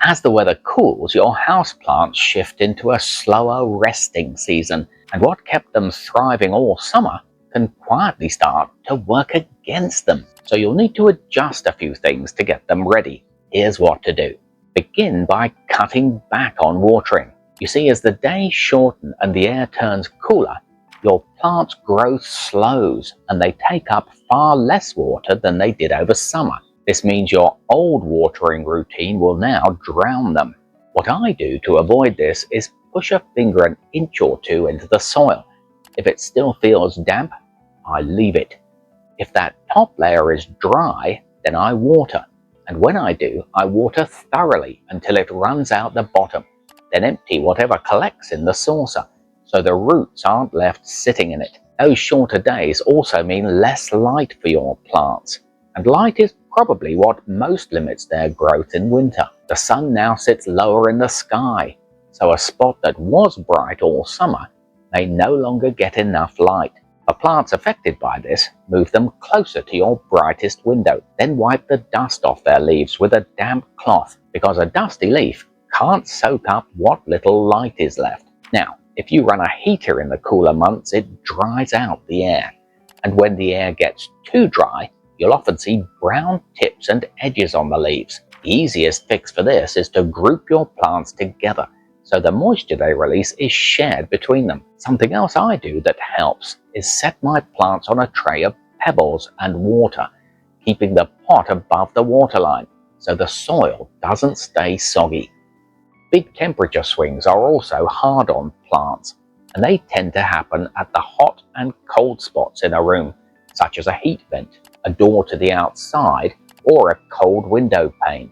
As the weather cools, your houseplants shift into a slower resting season, and what kept them thriving all summer can quietly start to work against them. So you'll need to adjust a few things to get them ready. Here's what to do. Begin by cutting back on watering. You see, as the days shorten and the air turns cooler, your plant's growth slows and they take up far less water than they did over summer. This means your old watering routine will now drown them. What I do to avoid this is push a finger an inch or two into the soil. If it still feels damp, I leave it. If that top layer is dry, then I water. And when I do, I water thoroughly until it runs out the bottom. Then empty whatever collects in the saucer, so the roots aren't left sitting in it. Those shorter days also mean less light for your plants. And light is probably what most limits their growth in winter. The sun now sits lower in the sky, so a spot that was bright all summer may no longer get enough light. For plants affected by this, move them closer to your brightest window. Then wipe the dust off their leaves with a damp cloth, because a dusty leaf can't soak up what little light is left. Now, if you run a heater in the cooler months, it dries out the air. And when the air gets too dry, you'll often see brown tips and edges on the leaves. The easiest fix for this is to group your plants together, so the moisture they release is shared between them. Something else I do that helps is set my plants on a tray of pebbles and water, keeping the pot above the waterline so the soil doesn't stay soggy. Big temperature swings are also hard on plants, and they tend to happen at the hot and cold spots in a room, such as a heat vent, a door to the outside, or a cold window pane.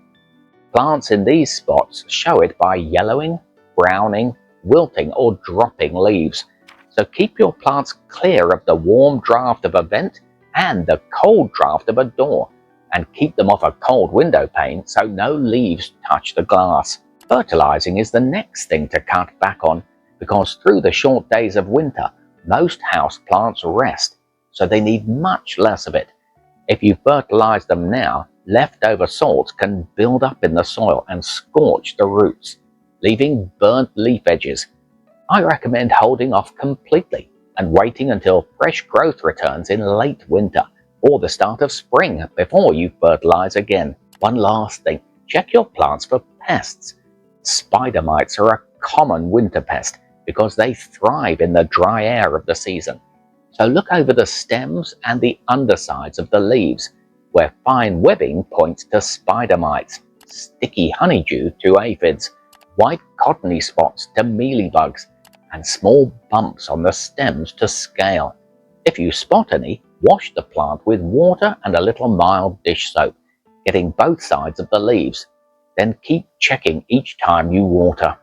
Plants in these spots show it by yellowing, browning, wilting, or dropping leaves. So keep your plants clear of the warm draft of a vent and the cold draft of a door, and keep them off a cold window pane so no leaves touch the glass. Fertilizing is the next thing to cut back on, because through the short days of winter, most houseplants rest, so they need much less of it. If you fertilize them now, leftover salts can build up in the soil and scorch the roots, leaving burnt leaf edges. I recommend holding off completely and waiting until fresh growth returns in late winter or the start of spring before you fertilize again. One last thing, check your plants for pests. Spider mites are a common winter pest because they thrive in the dry air of the season. So look over the stems and the undersides of the leaves, where fine webbing points to spider mites, sticky honeydew to aphids, white cottony spots to mealybugs, and small bumps on the stems to scale. If you spot any, wash the plant with water and a little mild dish soap, getting both sides of the leaves. Then keep checking each time you water.